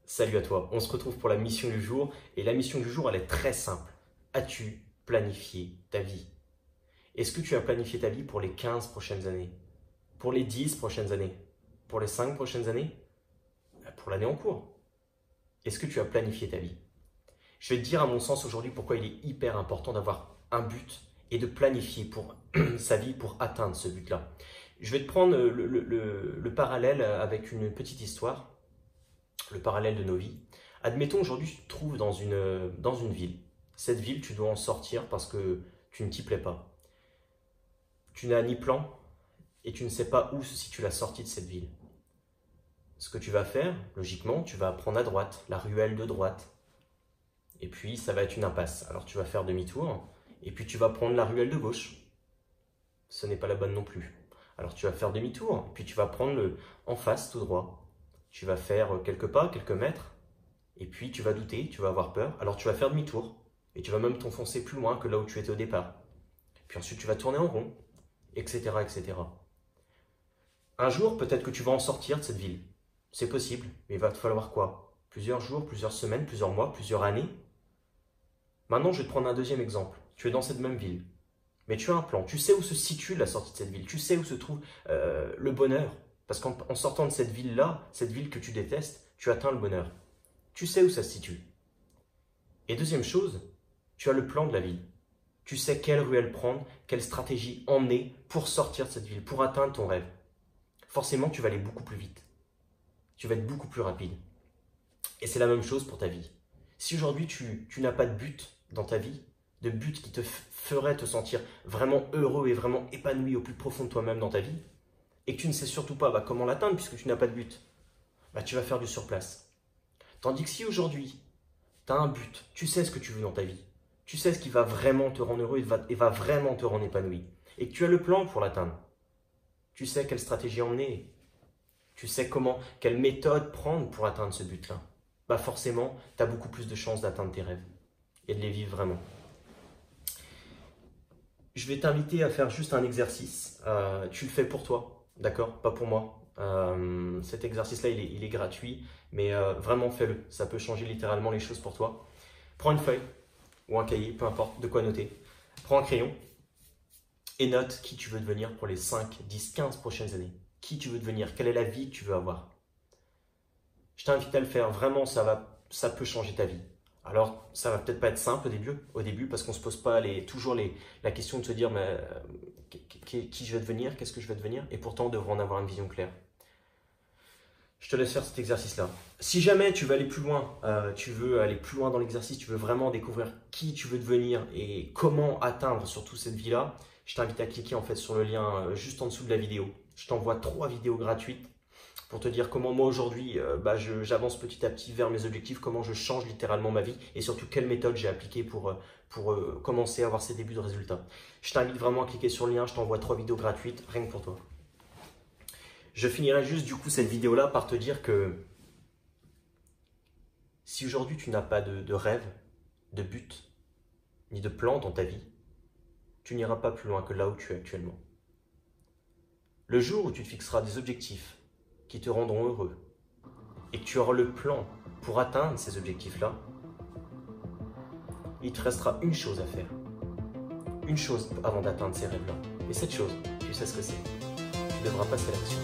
Salut à toi, on se retrouve pour la mission du jour et la mission du jour elle est très simple. As-tu planifié ta vie? Est-ce que tu as planifié ta vie pour les 15 prochaines années? Pour les 10 prochaines années? Pour les 5 prochaines années? Pour l'année en cours? Est-ce que tu as planifié ta vie? Je vais te dire à mon sens aujourd'hui pourquoi il est hyper important d'avoir un but et de planifier pour sa vie pour atteindre ce but-là. Je vais te prendre le parallèle avec une petite histoire. Le parallèle de nos vies. Admettons aujourd'hui tu te trouves dans une ville. Cette ville, tu dois en sortir parce que tu ne t'y plais pas. Tu n'as ni plan et tu ne sais pas où se situe la sortie de cette ville. Ce que tu vas faire, logiquement, tu vas prendre à droite, la ruelle de droite. Et puis ça va être une impasse. Alors tu vas faire demi-tour et puis tu vas prendre la ruelle de gauche. Ce n'est pas la bonne non plus. Alors tu vas faire demi-tour, puis tu vas prendre en face tout droit. Tu vas faire quelques pas, quelques mètres, et puis tu vas douter, tu vas avoir peur. Alors tu vas faire demi-tour, et tu vas même t'enfoncer plus loin que là où tu étais au départ. Puis ensuite tu vas tourner en rond, etc., etc. Un jour, peut-être que tu vas en sortir de cette ville. C'est possible, mais il va te falloir quoi? Plusieurs jours, plusieurs semaines, plusieurs mois, plusieurs années. Maintenant, je vais te prendre un deuxième exemple. Tu es dans cette même ville, mais tu as un plan. Tu sais où se situe la sortie de cette ville. Tu sais où se trouve le bonheur. Parce qu'en sortant de cette ville-là, cette ville que tu détestes, tu atteins le bonheur. Tu sais où ça se situe. Et deuxième chose, tu as le plan de la ville. Tu sais quelle ruelle prendre, quelle stratégie emmener pour sortir de cette ville, pour atteindre ton rêve. Forcément, tu vas aller beaucoup plus vite. Tu vas être beaucoup plus rapide. Et c'est la même chose pour ta vie. Si aujourd'hui, tu n'as pas de but dans ta vie, de but qui te ferait te sentir vraiment heureux et vraiment épanoui au plus profond de toi-même dans ta vie, et que tu ne sais surtout pas comment l'atteindre puisque tu n'as pas de but, tu vas faire du surplace. Tandis que si aujourd'hui, tu as un but, tu sais ce que tu veux dans ta vie, tu sais ce qui va vraiment te rendre heureux et va vraiment te rendre épanoui, et que tu as le plan pour l'atteindre, tu sais quelle stratégie emmener, tu sais quelle méthode prendre pour atteindre ce but-là, forcément, tu as beaucoup plus de chances d'atteindre tes rêves et de les vivre vraiment. Je vais t'inviter à faire juste un exercice, tu le fais pour toi. D'accord? Pas pour moi. Cet exercice-là, il est gratuit, mais vraiment fais-le. Ça peut changer littéralement les choses pour toi. Prends une feuille ou un cahier, peu importe de quoi noter. Prends un crayon et note qui tu veux devenir pour les 5, 10, 15 prochaines années. Qui tu veux devenir? Quelle est la vie que tu veux avoir? Je t'invite à le faire. Vraiment, ça peut changer ta vie. Alors, ça va peut-être pas être simple au début parce qu'on ne se pose pas toujours la question de se dire mais, qui je vais devenir, qu'est-ce que je vais devenir, et pourtant on devrait en avoir une vision claire. Je te laisse faire cet exercice-là. Si jamais tu veux aller plus loin, dans l'exercice, tu veux vraiment découvrir qui tu veux devenir et comment atteindre surtout cette vie-là, je t'invite à cliquer en fait sur le lien juste en dessous de la vidéo. Je t'envoie 3 vidéos gratuites pour te dire comment moi aujourd'hui j'avance petit à petit vers mes objectifs, comment je change littéralement ma vie et surtout quelle méthode j'ai appliquée pour commencer à avoir ces débuts de résultats. Je t'invite vraiment à cliquer sur le lien, je t'envoie 3 vidéos gratuites, rien que pour toi. Je finirai juste du coup cette vidéo-là par te dire que si aujourd'hui tu n'as pas de rêve, de but, ni de plan dans ta vie, tu n'iras pas plus loin que là où tu es actuellement. Le jour où tu te fixeras des objectifs qui te rendront heureux et que tu auras le plan pour atteindre ces objectifs-là, il te restera une chose à faire. Une chose avant d'atteindre ces rêves-là. Et cette chose, tu sais ce que c'est. Tu devras passer à l'action.